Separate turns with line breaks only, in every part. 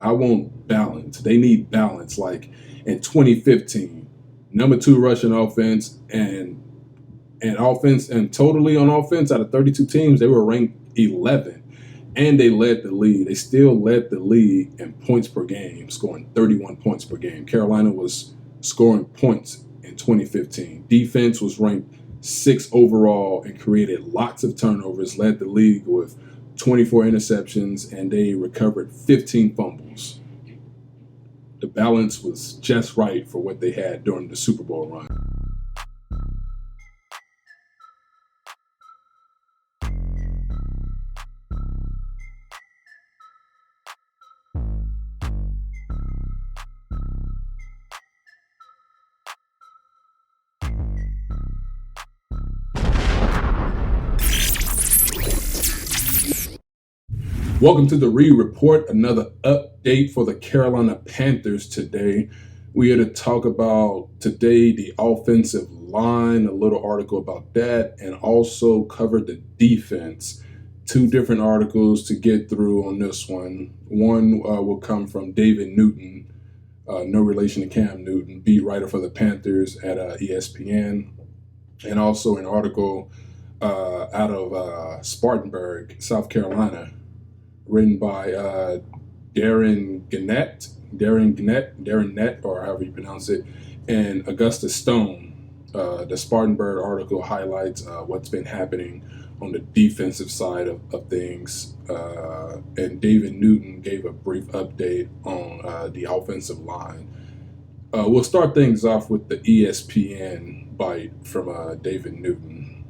I want balance. They need balance. Like in 2015, number 2 rushing offense and offense and totally on offense out of 32 teams, they were ranked 11. And they led the league. They still led the league in points per game, scoring 31 points per game. Carolina was scoring points in 2015. Defense was ranked 6th overall and created lots of turnovers, led the league with 24 interceptions, and they recovered 15 fumbles. The balance was just right for what they had during the Super Bowl run. Welcome to the Reed Report, another update for the Carolina Panthers today. We're here to talk about today the offensive line, a little article about that, and also cover the defense. 2 different articles to get through on this one. One will come from David Newton, no relation to Cam Newton, beat writer for the Panthers at ESPN, and also an article out of Spartanburg, South Carolina, written by Darren Gannett, or however you pronounce it, and Augustus Stone. The Spartanburg article highlights what's been happening on the defensive side of things, and David Newton gave a brief update on the offensive line. We'll start things off with the ESPN bite from David Newton.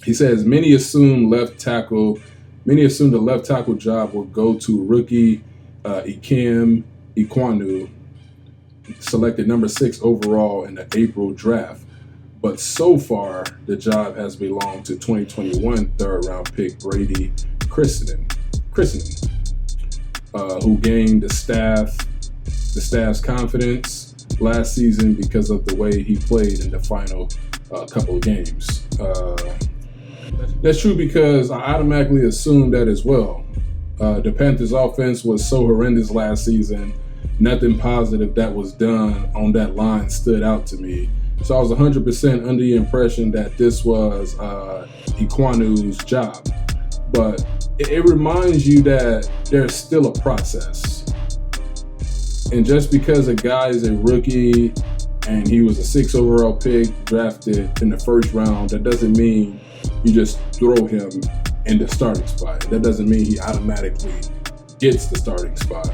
He says, many assume the left tackle job will go to rookie Ikem Ekwonu, selected number 6 overall in the April draft. But so far, the job has belonged to 2021 third-round pick Brady Christenen, who gained the staff's confidence last season because of the way he played in the final couple of games. That's true because I automatically assumed that as well. The Panthers offense was so horrendous last season. Nothing positive that was done on that line stood out to me. So I was 100% under the impression that this was Ekwonu's job. But it reminds you that there's still a process. And just because a guy is a rookie and he was a 6th overall pick drafted in the first round, that doesn't mean you just throw him in the starting spot. That doesn't mean he automatically gets the starting spot.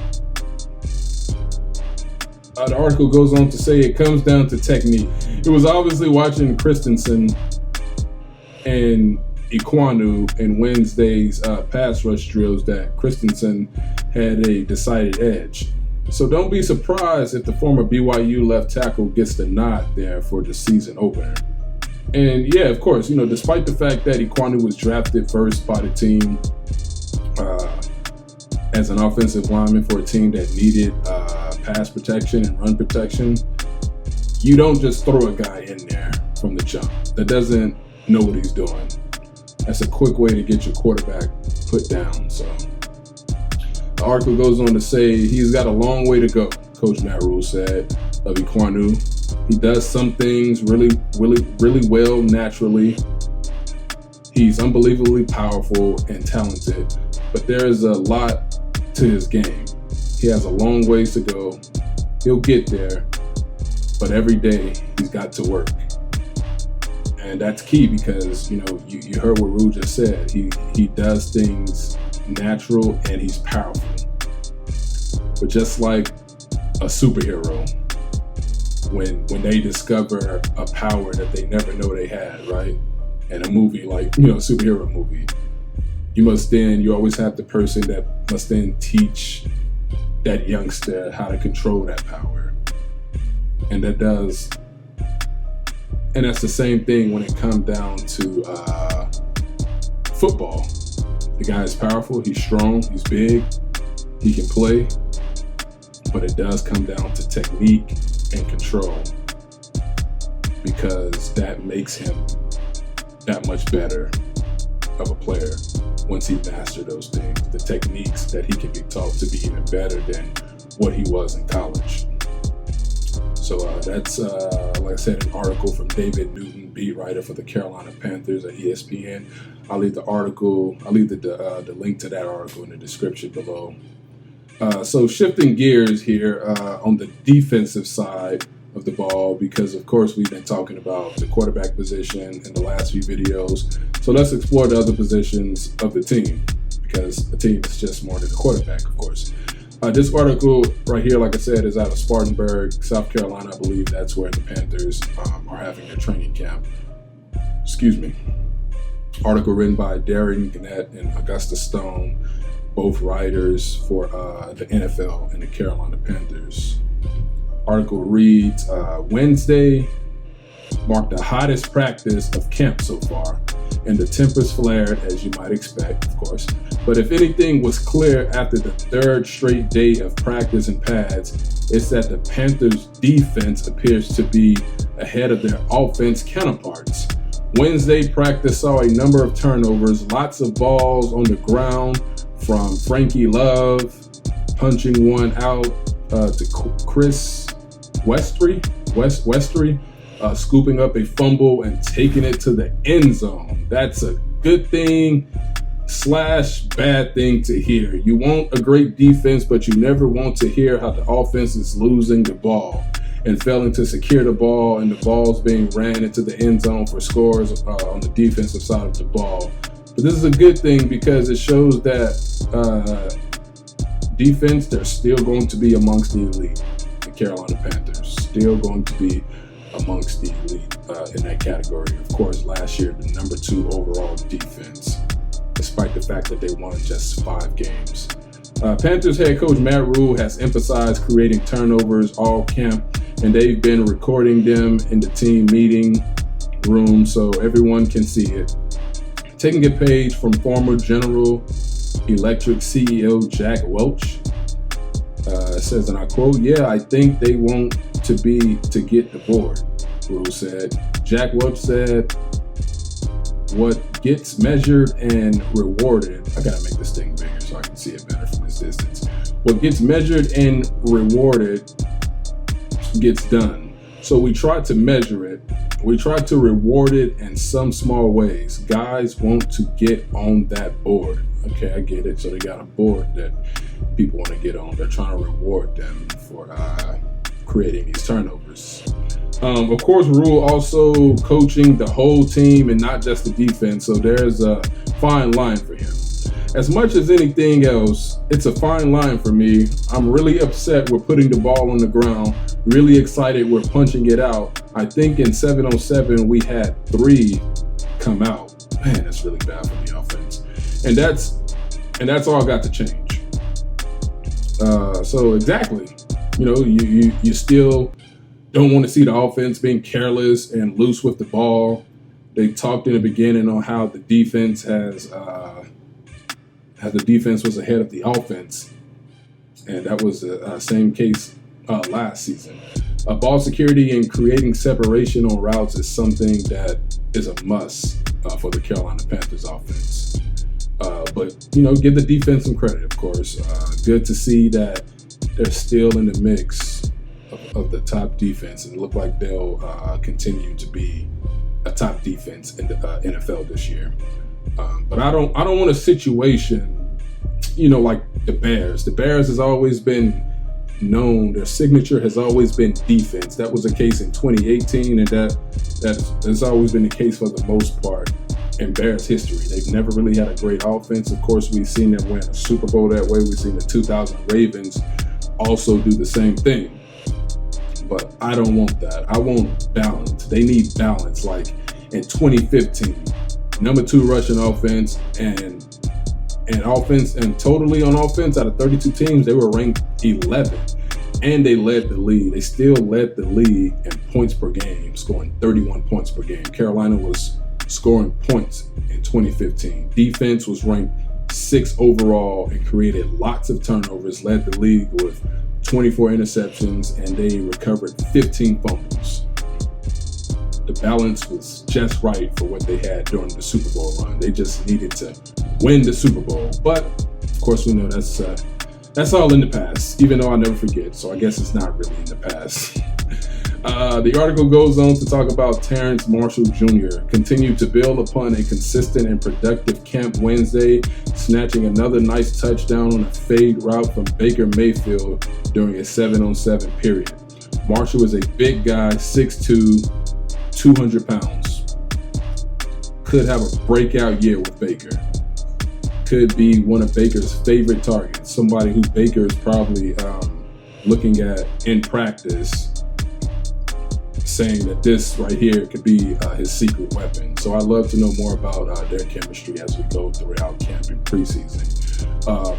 The article goes on to say it comes down to technique. It was obviously watching Christensen and Ekwonu in Wednesday's pass rush drills that Christensen had a decided edge. So don't be surprised if the former BYU left tackle gets the nod there for the season opener. And yeah, of course, despite the fact that Ekwonu was drafted first by the team as an offensive lineman for a team that needed pass protection and run protection, you don't just throw a guy in there from the jump that doesn't know what he's doing. That's a quick way to get your quarterback put down. So the article goes on to say he's got a long way to go, Coach Matt Rule said of Ekwonu. He does some things really well naturally. He's unbelievably powerful and talented, but there is a lot to his game. He has a long ways to go. He'll get there, but every day he's got to work. And that's key because, you heard what Rue just said. He does things natural and he's powerful. But just like a superhero, when they discover a power that they never know they had, right? In a movie like, superhero movie, you always have the person that must then teach that youngster how to control that power. And that's the same thing when it comes down to football. The guy is powerful, he's strong, he's big, he can play, but it does come down to technique and control, because that makes him that much better of a player. once he mastered those things, the techniques that he can be taught to be even better than what he was in college. So that's, like I said, an article from David Newton, beat writer for the Carolina Panthers at ESPN. I'll leave the link to that article in the description below. So shifting gears here on the defensive side of the ball, because of course we've been talking about the quarterback position in the last few videos. So let's explore the other positions of the team, because a team is just more than a quarterback, of course. This article right here, like I said, is out of Spartanburg, South Carolina. I believe that's where the Panthers are having their training camp. Excuse me. Article written by Darren Gannett and Augusta Stone, both writers for the NFL and the Carolina Panthers. Article reads, Wednesday marked the hottest practice of camp so far, and the tempers flared, as you might expect, of course. But if anything was clear after the third straight day of practice and pads, it's that the Panthers' defense appears to be ahead of their offense counterparts. Wednesday practice saw a number of turnovers, lots of balls on the ground, from Frankie Love punching one out to Chris Westry, scooping up a fumble and taking it to the end zone. That's a good thing / bad thing to hear. You want a great defense, but you never want to hear how the offense is losing the ball and failing to secure the ball, and the ball's being ran into the end zone for scores on the defensive side of the ball. But this is a good thing because it shows that defense, they're still going to be amongst the elite. The Carolina Panthers still going to be amongst the elite in that category. Of course, last year, the number 2 overall defense, despite the fact that they won just 5 games. Panthers head coach Matt Rule has emphasized creating turnovers all camp, and they've been recording them in the team meeting room so everyone can see it. Taking a page from former General Electric CEO Jack Welch, it says, and I quote, "Yeah, I think they want to get the board," Rule said. Jack Welch said, "What gets measured and rewarded," I gotta make this thing bigger so I can see it better from this distance. "What gets measured and rewarded gets done. So we try to measure it. We try to reward it in some small ways. Guys want to get on that board." Okay, I get it. So they got a board that people want to get on. They're trying to reward them for creating these turnovers. Of course, Rule also coaching the whole team and not just the defense. So there's a fine line for him. As much as anything else, it's a fine line for me. I'm really upset we're putting the ball on the ground. Really excited we're punching it out. I think in 7-on-7 we had 3 come out. Man, that's really bad for the offense. And that's all got to change. So exactly, you still don't want to see the offense being careless and loose with the ball. They talked in the beginning on how the defense was ahead of the offense, and that was the same case last season. Ball security and creating separation on routes is something that is a must for the Carolina Panthers offense. But give the defense some credit, of course. Good to see that they're still in the mix of the top defense, and look like they'll continue to be a top defense in the NFL this year. But I don't want a situation, like the Bears. The Bears has always been known, their signature has always been defense. That was the case in 2018, and that has always been the case for the most part in Bears history. They've never really had a great offense. Of course, we've seen them win a Super Bowl that way. We've seen the 2000 Ravens also do the same thing. But I don't want that. I want balance. They need balance. Like in 2015, number 2 rushing offense and offense, and totally on offense, out of 32 teams, they were ranked 11, and they led the league. They still led the league in points per game, scoring 31 points per game. Carolina was scoring points in 2015. Defense was ranked 6th overall and created lots of turnovers, led the league with 24 interceptions, and they recovered 15 fumbles. the balance was just right for what they had during the Super Bowl run. They just needed to win the Super Bowl. But of course, we know that's all in the past, even though I'll never forget. So I guess it's not really in the past. The article goes on to talk about Terrence Marshall Jr. continued to build upon a consistent and productive camp Wednesday, snatching another nice touchdown on a fade route from Baker Mayfield during a 7-on-7 period. Marshall is a big guy, 6'2", 200 pounds. Could have a breakout year with Baker. Could be one of Baker's favorite targets, somebody who Baker is probably looking at in practice, saying that this right here could be his secret weapon. So I'd love to know more about their chemistry as we go throughout camp and preseason.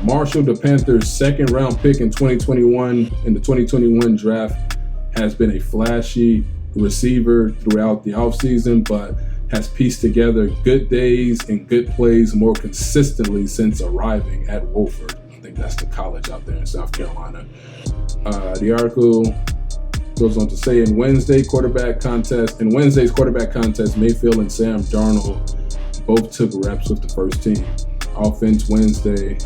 Marshall, the Panthers' second-round pick in 2021 in the 2021 draft, has been a flashy receiver throughout the offseason, but has pieced together good days and good plays more consistently since arriving at Wofford. I think that's the college out there in South Carolina. The article goes on to say, in Wednesday's quarterback contest, Mayfield and Sam Darnold both took reps with the first team offense Wednesday.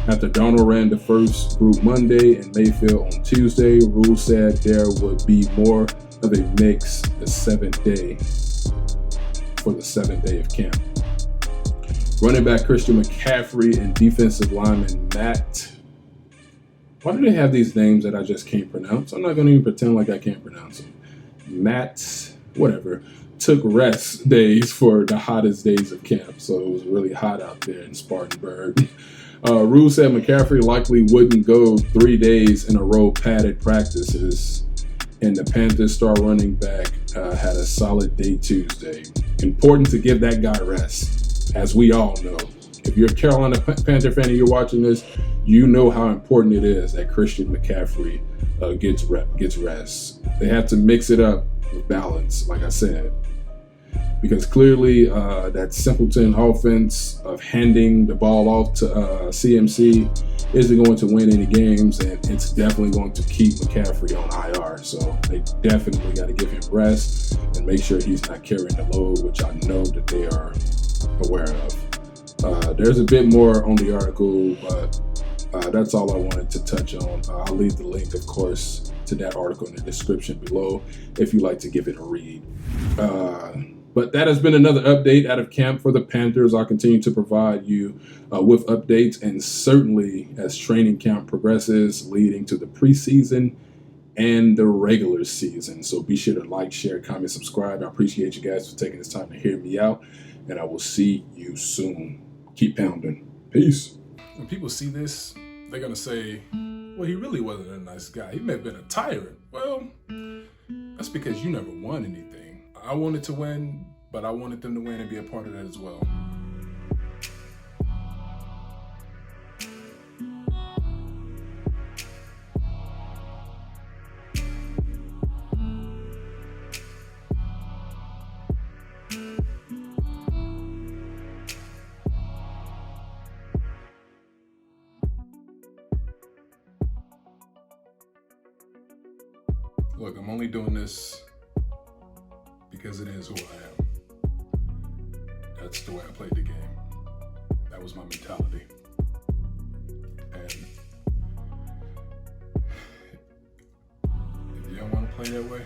After Darnold ran the first group Monday and Mayfield on Tuesday, Rule said there would be more of a mix for the seventh day of camp. Running back Christian McCaffrey and defensive lineman Matt. Why do they have these names that I just can't pronounce? I'm not going to even pretend like I can't pronounce them. Matt, whatever, took rest days for the hottest days of camp. So it was really hot out there in Spartanburg. Rue said McCaffrey likely wouldn't go 3 days in a row padded practices. And the Panthers star running back had a solid day Tuesday. Important to give that guy rest, as we all know. If you're a Carolina Panther fan and you're watching this, you know how important it is that Christian McCaffrey gets rest. They have to mix it up with balance, like I said, because clearly that simpleton offense of handing the ball off to CMC isn't going to win any games, and it's definitely going to keep McCaffrey on IR. So they definitely got to give him rest and make sure he's not carrying the load, which I know that they are aware of. There's a bit more on the article, but that's all I wanted to touch on. I'll leave the link, of course, to that article in the description below if you'd like to give it a read. But that has been another update out of camp for the Panthers. I'll continue to provide you with updates, and certainly as training camp progresses, leading to the preseason and the regular season. So be sure to like, share, comment, subscribe. I appreciate you guys for taking this time to hear me out, and I will see you soon. Keep pounding. Peace. When people see this, they're going to say, well, he really wasn't a nice guy. He may have been a tyrant. Well, that's because you never won anything. I wanted to win, but I wanted them to win and be a part of that as well. Look, I'm only doing this because it is who I am. That's the way I played the game. That was my mentality. And if you don't want to play that way,